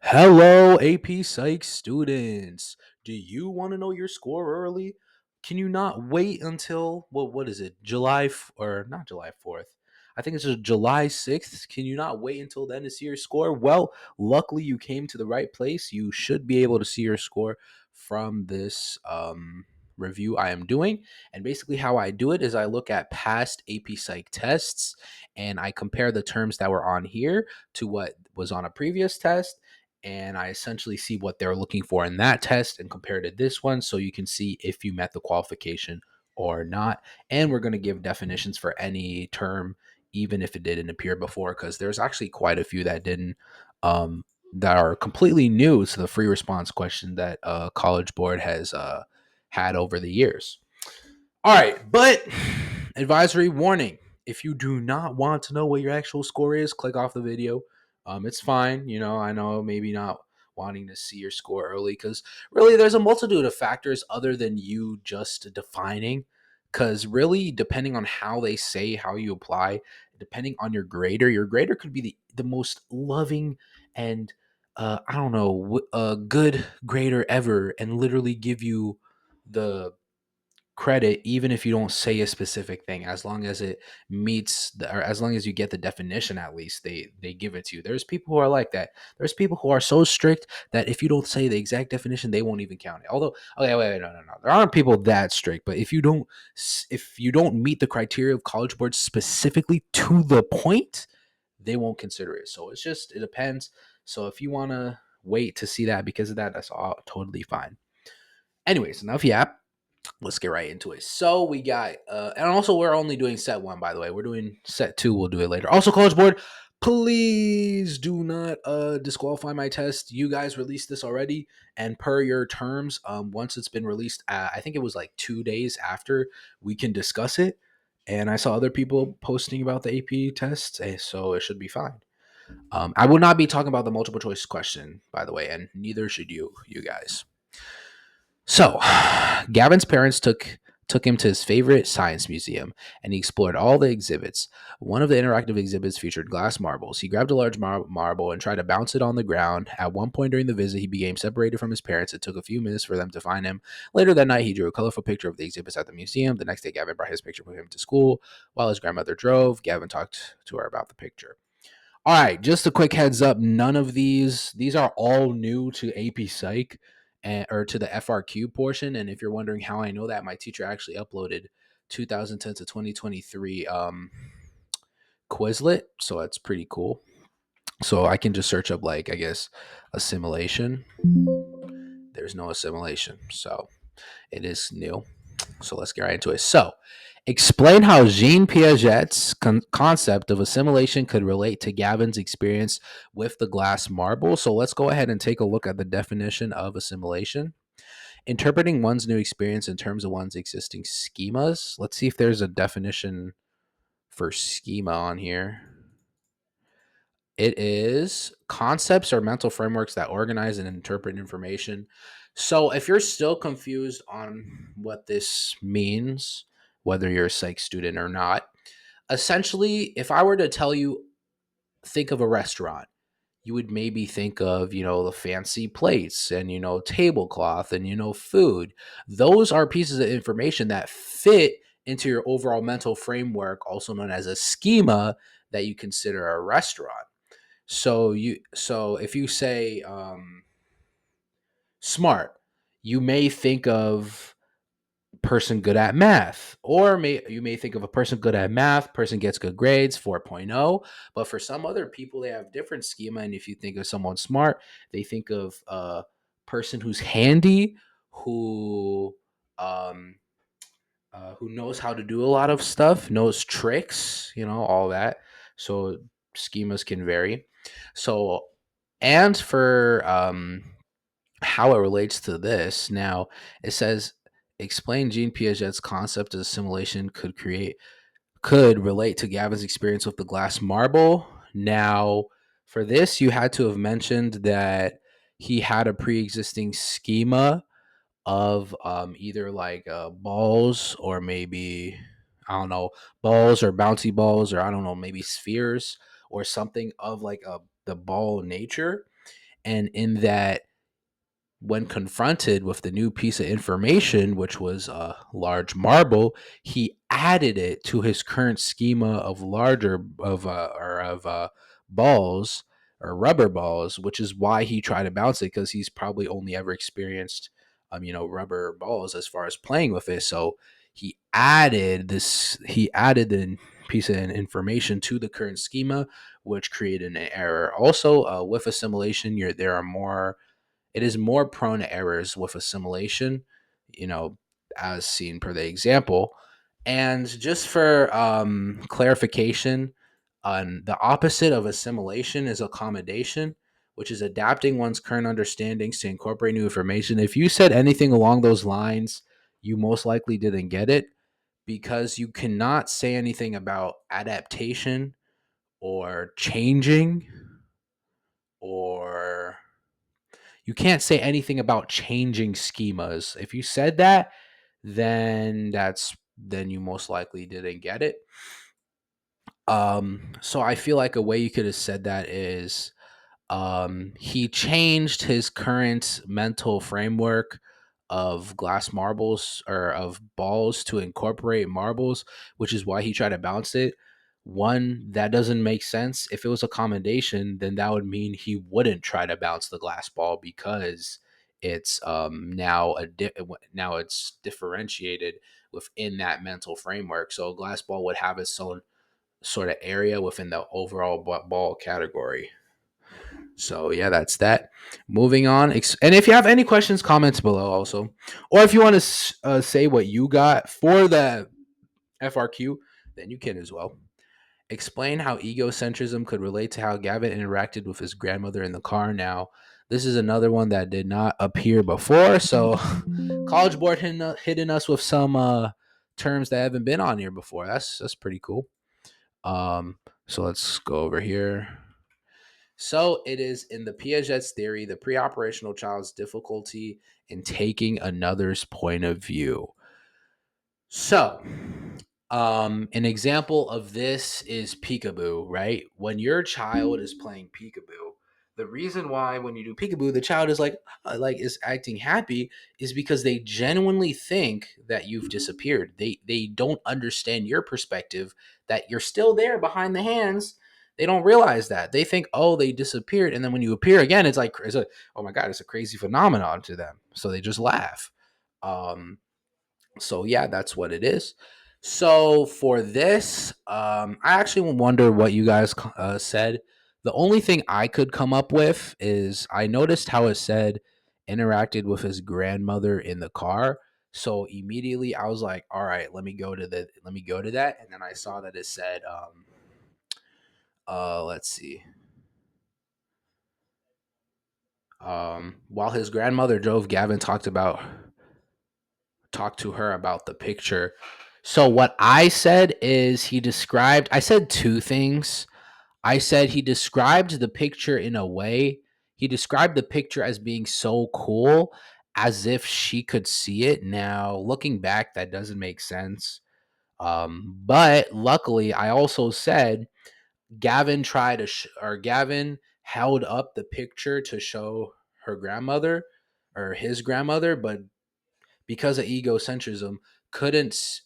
Hello, AP Psych students. Do you want to know your score early? Can you not wait until what is it? Or not July 4th. I think it's just July 6th. Can you not wait until then to see your score? Well, luckily you came to the right place. You should be able to see your score from this review I am doing. And basically how I do it is I look at past AP Psych tests and I compare the terms that were on here to what was on a previous test, and I essentially see what they're looking for in that test and compare to this one so you can see if you met the qualification or not. And we're going to give definitions for any term, even if it didn't appear before, because there's actually quite a few that didn't, that are completely new to the free response question that College Board has had over the years. All right, but advisory warning. If you do not want to know what your actual score is, click off the video. It's fine. I know maybe not wanting to see your score early because really there's a multitude of factors other than you just defining. Because really, depending on how they say how you apply, depending on your grader could be the most loving and I don't know, good grader ever and literally give you the credit even if you don't say a specific thing, as long as it or as long as you get the definition, at least they give it to you. There's people who are like that. There's people who are so strict that if you don't say the exact definition, they won't even count it. Although, okay, wait, no, there aren't people that strict, but if you don't meet the criteria of College Board specifically to the point, they won't consider it. So it depends. So if you want to wait to see that because of that, that's all totally fine. Anyways, enough yap, let's get right into it. So we got, and also we're only doing set one, by the way. We're doing set two. We'll do it later. Also, College Board, please do not disqualify my test. You guys released this already, and per your terms, once it's been released, I think it was like 2 days after, we can discuss it. And I saw other people posting about the AP tests, so it should be fine. I will not be talking about the multiple choice question, by the way, and neither should you guys. So, Gavin's parents took him to his favorite science museum, and he explored all the exhibits. One of the interactive exhibits featured glass marbles. He grabbed a large marble and tried to bounce it on the ground. At one point during the visit, he became separated from his parents. It took a few minutes for them to find him. Later that night, he drew a colorful picture of the exhibits at the museum. The next day, Gavin brought his picture with him to school. While his grandmother drove, Gavin talked to her about the picture. All right, just a quick heads up. None of these are all new to AP Psych or to the FRQ portion. And if you're wondering how I know that, my teacher actually uploaded 2010 to 2023 Quizlet, so that's pretty cool. So I can just search up, like, I guess, assimilation. There's no assimilation, so it is new. So let's get right into it. So, explain how Jean Piaget's concept of assimilation could relate to Gavin's experience with the glass marble. So, let's go ahead and take a look at the definition of assimilation. Interpreting one's new experience in terms of one's existing schemas. Let's see if there's a definition for schema on here. It is concepts or mental frameworks that organize and interpret information. So if you're still confused on what this means, whether you're a psych student or not, essentially, if I were to tell you, think of a restaurant, you would maybe think of, the fancy plates and, tablecloth and, food. Those are pieces of information that fit into your overall mental framework, also known as a schema, that you consider a restaurant. So if you say smart, you may think of person good at math, or you may think of a person good at math, person gets good grades, 4.0. But for some other people, they have different schema. And if you think of someone smart, they think of a person who's handy, who who knows how to do a lot of stuff, knows tricks, all that. So schemas can vary. So, and for how it relates to this, now it says, explain Jean Piaget's concept of assimilation could relate to Gavin's experience with the glass marble. Now, for this, you had to have mentioned that he had a pre-existing schema of either like balls, or maybe, I don't know, balls or bouncy balls, or I don't know, maybe spheres or something of like the ball nature. And in that, when confronted with the new piece of information, which was a large marble, he added it to his current schema of larger of balls or rubber balls, which is why he tried to bounce it, because he's probably only ever experienced rubber balls as far as playing with it. So he added the piece of information to the current schema, which created an error. Also, with assimilation, there are more it is more prone to errors with assimilation, you know, as seen per the example. And just for clarification, the opposite of assimilation is accommodation, which is adapting one's current understandings to incorporate new information. If you said anything along those lines, you most likely didn't get it, because you cannot say anything about adaptation or changing, or you can't say anything about changing schemas. If you said that, then you most likely didn't get it. So I feel like a way you could have said that is, he changed his current mental framework of glass marbles, or of balls, to incorporate marbles, which is why he tried to bounce it. One, that doesn't make sense. If it was a commendation, then that would mean he wouldn't try to bounce the glass ball, because it's now it's differentiated within that mental framework. So a glass ball would have its own sort of area within the overall ball category. So yeah, that's that. Moving on, and if you have any questions, comments below also, or if you want to say what you got for the FRQ, then you can as well. Explain how egocentrism could relate to how Gavin interacted with his grandmother in the car. Now, this is another one that did not appear before, so College Board hitting us with some terms that haven't been on here before. That's pretty cool. So let's go over here. So it is in the Piaget's theory, the pre-operational child's difficulty in taking another's point of view. So, an example of this is peekaboo, right? When your child is playing peekaboo, the reason why when you do peekaboo, the child is like is acting happy is because they genuinely think that you've disappeared. They don't understand your perspective, that you're still there behind the hands. They don't realize that. They think, oh, they disappeared, and then when you appear again, oh my god, it's a crazy phenomenon to them. So they just laugh. Um, so yeah, that's what it is. So for this, I actually wonder what you guys said. The only thing I could come up with is, I noticed how it said interacted with his grandmother in the car. So immediately I was like, all right, let me go to that. And then I saw that it said, let's see. While his grandmother drove, Gavin talked to her about the picture. So what I said is, I said two things. I said he described the picture in a way. He described the picture as being so cool, as if she could see it. Now, looking back, that doesn't make sense. But luckily, I also said Gavin held up the picture to show her grandmother, or his grandmother, but because of egocentrism, couldn't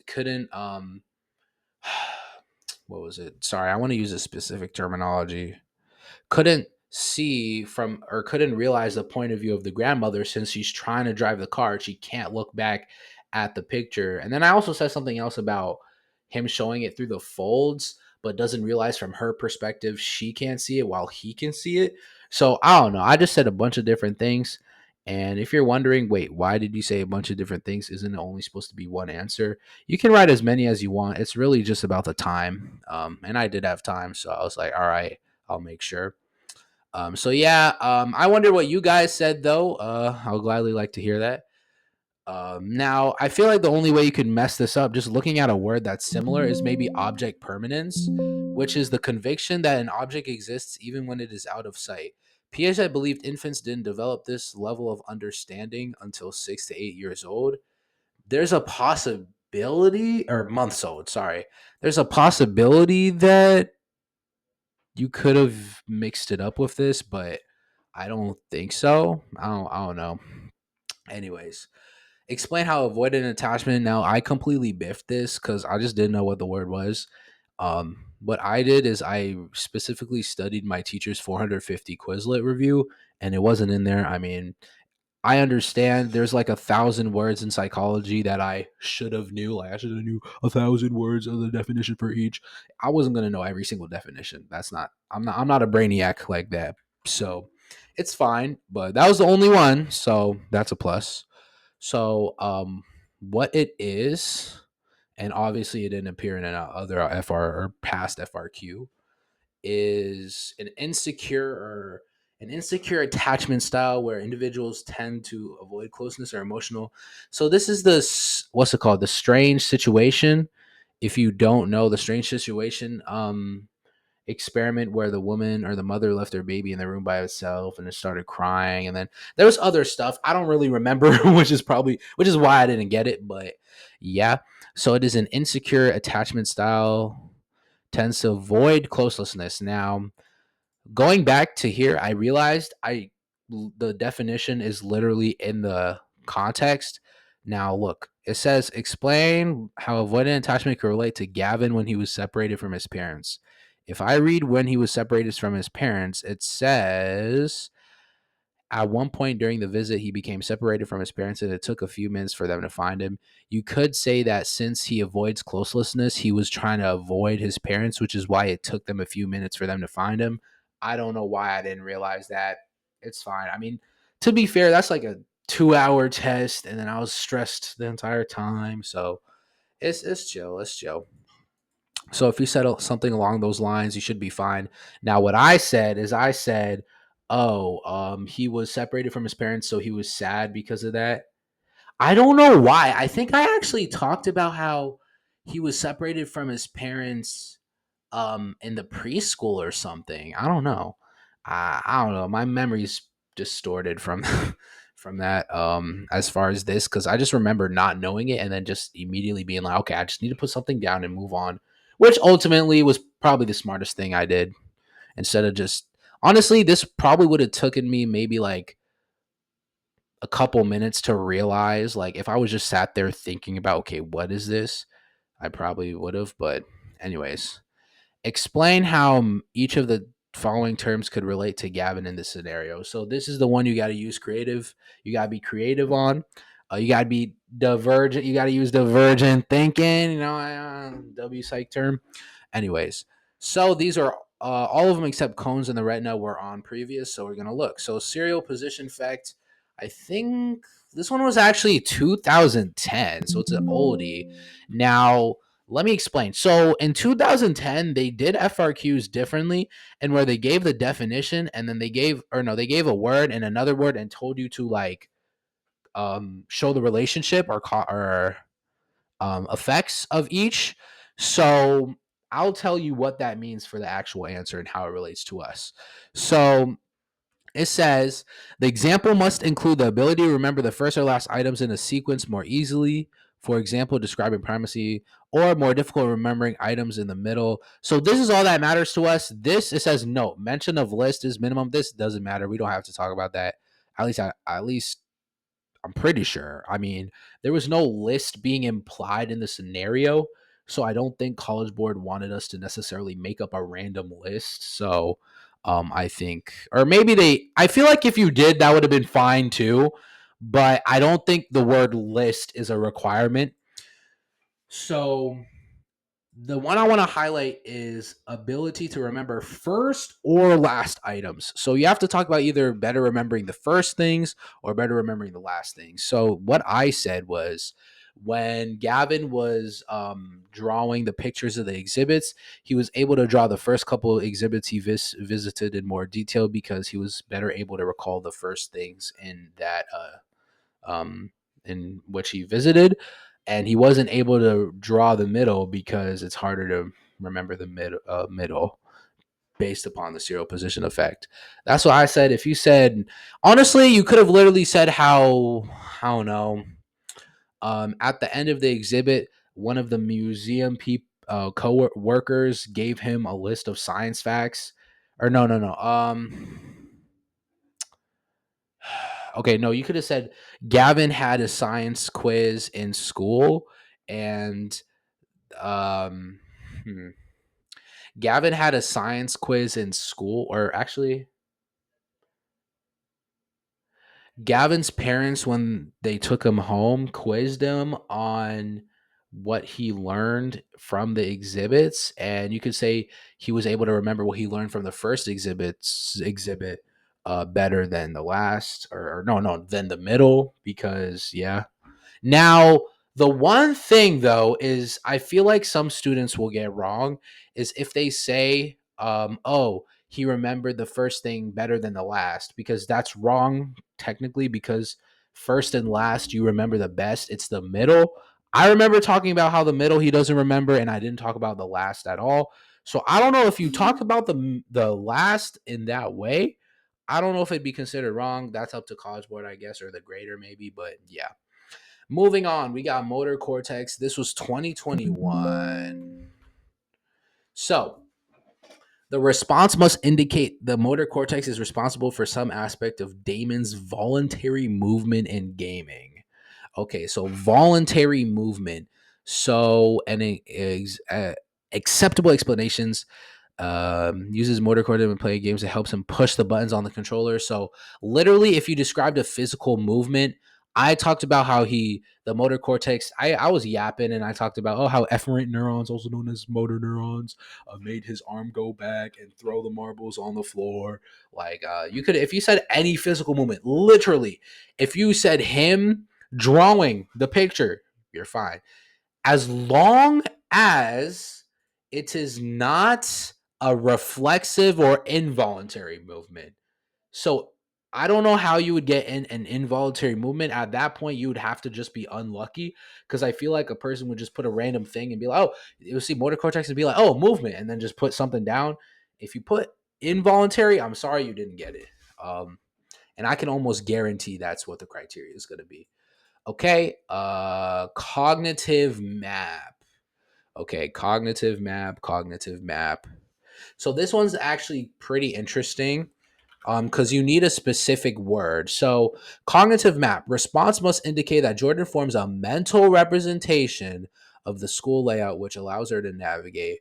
what was it? Sorry, I want to use a specific terminology. Couldn't see from, or couldn't realize the point of view of the grandmother, since she's trying to drive the car. She can't look back at the picture. And then I also said something else about him showing it through the folds, but doesn't realize from her perspective she can't see it while he can see it. So I don't know. I just said a bunch of different things. And if you're wondering, wait, why did you say a bunch of different things? Isn't it only supposed to be one answer? You can write as many as you want. It's really just about the time. And I did have time, so I was like, all right, I'll make sure. So yeah, I wonder what you guys said though. I'll gladly like to hear that. Now, I feel like the only way you could mess this up, just looking at a word that's similar, is maybe object permanence, which is the conviction that an object exists even when it is out of sight. Piaget believed infants didn't develop this level of understanding until 6 to 8 years old. There's a possibility, or months old, sorry. There's a possibility that you could have mixed it up with this, but I don't think so. I don't know. Anyways, explain how avoidant attachment. Now, I completely biffed this because I just didn't know what the word was. What I did is I specifically studied my teacher's 450 Quizlet review, and it wasn't in there. I mean, I understand there's like 1,000 words in psychology that I should have knew. Like I should have knew 1,000 words of the definition for each. I wasn't gonna know every single definition. That's not. I'm not a brainiac like that. So it's fine. But that was the only one. So that's a plus. So what it is, and obviously it didn't appear in other FR or past FRQ, is an insecure attachment style where individuals tend to avoid closeness or emotional. So this is what's it called? The strange situation. If you don't know the strange situation, experiment where the woman or the mother left her baby in the room by itself and it started crying, and then there was other stuff I don't really remember, which is why I didn't get it. But yeah, so it is an insecure attachment style, tends to avoid closelessness. Now, going back to here, I realized I the definition is literally in the context. Now, look, it says explain how avoidant attachment can relate to Gavin when he was separated from his parents. If I read when he was separated from his parents, it says at one point during the visit, he became separated from his parents, and it took a few minutes for them to find him. You could say that since he avoids closelessness, he was trying to avoid his parents, which is why it took them a few minutes for them to find him. I don't know why I didn't realize that. It's fine. I mean, to be fair, that's like a 2 hour test, and then I was stressed the entire time. So it's chill. It's chill. So if you said something along those lines, you should be fine. Now, what I said is I said, "Oh, he was separated from his parents, so he was sad because of that." I don't know why. I think I actually talked about how he was separated from his parents in the preschool or something. I don't know. I don't know. My memory's distorted from from that as far as this, because I just remember not knowing it and then just immediately being like, okay, I just need to put something down and move on, which ultimately was probably the smartest thing I did. Instead of just, honestly, this probably would have taken me maybe like a couple minutes to realize, like if I was just sat there thinking about, okay, what is this, I probably would have. But anyways, explain how each of the following terms could relate to Gavin in this scenario. So this is the one you got to use creative. You got to be creative on. You got to be divergent. You got to use divergent thinking. You know, W psych term. Anyways, so these are all of them except cones and the retina were on previous. So we're gonna look. So serial position effect. I think this one was actually 2010, so it's an oldie. Now let me explain. So in 2010, they did FRQs differently, and where they gave the definition, and then they gave a word and another word and told you to like show the relationship or effects of each. So I'll tell you what that means for the actual answer and how it relates to us. So it says the example must include the ability to remember the first or last items in a sequence more easily. For example, describing primacy, or more difficult remembering items in the middle. So this is all that matters to us. This, it says no mention of list is minimum. This doesn't matter. We don't have to talk about that. At least I'm pretty sure. I mean, there was no list being implied in the scenario, so I don't think College Board wanted us to necessarily make up a random list. So, I think, or maybe I feel like if you did, that would have been fine too. But I don't think the word list is a requirement. So the one I want to highlight is ability to remember first or last items. So you have to talk about either better remembering the first things or better remembering the last things. So what I said was when Gavin was drawing the pictures of the exhibits, he was able to draw the first couple of exhibits he visited in more detail because he was better able to recall the first things in which he visited, and he wasn't able to draw the middle because it's harder to remember the middle based upon the serial position effect. That's what I said. If you said, honestly, you could have literally said how, I don't know, at the end of the exhibit, one of the museum co-workers gave him a list of science facts, or no, no, no. Okay, no, you could have said Gavin had a science quiz in school, and um, hmm, Gavin had a science quiz in school, or actually, Gavin's parents, when they took him home, quizzed him on what he learned from the exhibits, and you could say he was able to remember what he learned from the first exhibit better than the last, or no, no, than the middle, because yeah. Now, the one thing though is I feel like some students will get wrong is if they say, "Oh, he remembered the first thing better than the last," because that's wrong technically. Because first and last you remember the best. It's the middle. I remember talking about how the middle he doesn't remember, and I didn't talk about the last at all. So I don't know if you talk about the last in that way. I don't know if it'd be considered wrong. That's up to College Board, I guess, or the grader maybe. But yeah. Moving on, we got motor cortex. This was 2021. So the response must indicate the motor cortex is responsible for some aspect of Damon's voluntary movement in gaming. Okay, so voluntary movement. So, acceptable explanations uses motor cortex when playing games. It helps him push the buttons on the controller. So literally, if you described a physical movement, I talked about how the motor cortex. I was yapping and I talked about how efferent neurons, also known as motor neurons, made his arm go back and throw the marbles on the floor. Like you could, if you said any physical movement, literally, if you said him drawing the picture, you're fine as long as it is not a reflexive or involuntary movement. So I don't know how you would get in an involuntary movement. At that point, you would have to just be unlucky because I feel like a person would just put a random thing and be like, oh, you'll see motor cortex and be like, oh, movement, and then just put something down. If you put involuntary, I'm sorry you didn't get it. And I can almost guarantee that's what the criteria is going to be. Okay, cognitive map. Okay, cognitive map. So this one's actually pretty interesting because you need a specific word. So cognitive map response must indicate that Jordan forms a mental representation of the school layout, which allows her to navigate.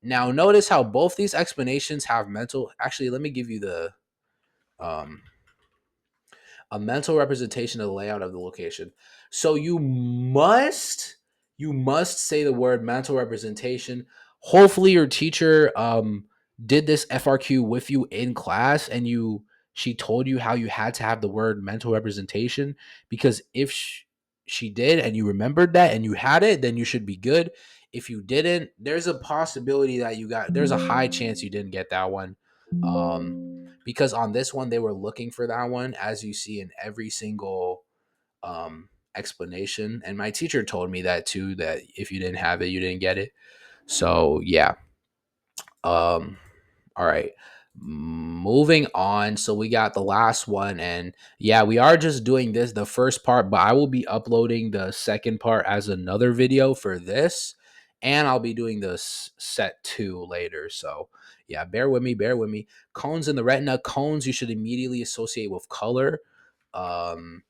Now, notice how both these explanations have mental. Actually, let me give you the um, a mental representation of the layout of the location. So you must say the word mental representation. Hopefully your teacher did this FRQ with you in class and she told you how you had to have the word mental representation, because if she did and you remembered that and you had it, then you should be good. If you didn't, there's a possibility that there's a high chance you didn't get that one. Because on this one they were looking for that one, as you see in every single explanation, and my teacher told me that too, that if you didn't have it you didn't get it. So yeah. um all right, moving on. So we got the last one, and yeah, we are just doing this the first part, but I will be uploading the second part as another video for this, and I'll be doing this set 2 later. So yeah, bear with me. Cones in the retina. Cones you should immediately associate with color. um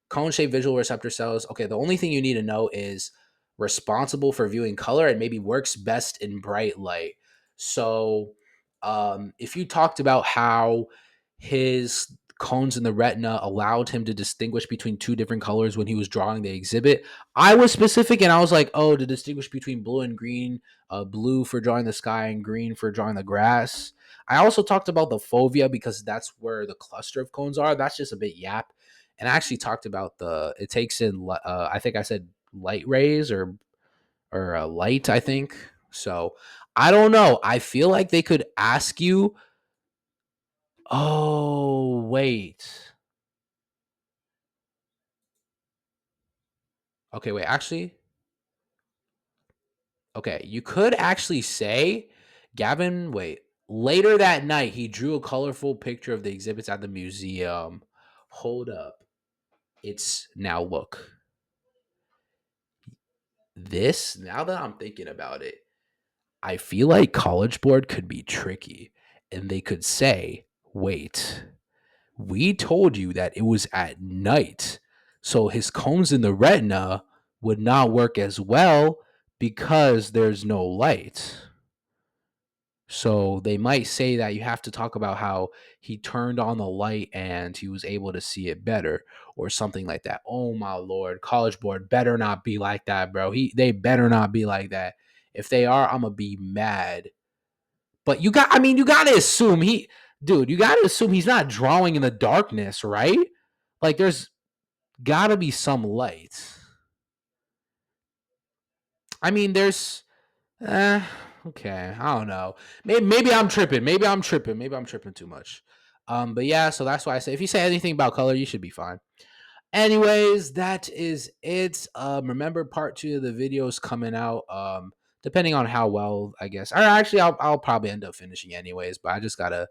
Cone shaped visual receptor cells. Okay, the only thing you need to know is responsible for viewing color and maybe works best in bright light. So, if you talked about how his cones in the retina allowed him to distinguish between two different colors when he was drawing the exhibit, I was specific and I was like, oh, to distinguish between blue and green, blue for drawing the sky and green for drawing the grass. I also talked about the fovea because that's where the cluster of cones are. That's just a bit yap. And I actually talked about it takes in I think I said light rays or light, I think. So I don't know. I feel like they could ask you. Oh wait. Okay, wait. Actually, okay. You could actually say, Gavin. Wait. Later that night, he drew a colorful picture of the exhibits at the museum. Hold up. It's now look. This, now that I'm thinking about it, I feel like College Board could be tricky and they could say, wait, We told you that it was at night. So his cones in the retina would not work as well because there's no light. So they might say that you have to talk about how he turned on the light and he was able to see it better or something like that. Oh my lord, College Board better not be like that, bro. They better not be like that. If they are, I'm gonna be mad. But you got to assume you got to assume he's not drawing in the darkness, right? Like there's got to be some light. I mean, there's Uh, okay. I don't know. Maybe I'm tripping. Maybe I'm tripping. Maybe I'm tripping too much. But yeah, so that's why I say if you say anything about color, you should be fine. Anyways, that is it. Remember part 2 of the video is coming out. Depending on how well, I guess. Or actually, I'll probably end up finishing anyways, but I just gotta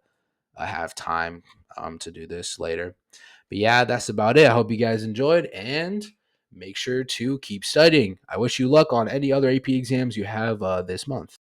have time to do this later. But yeah, that's about it. I hope you guys enjoyed and make sure to keep studying. I wish you luck on any other AP exams you have this month.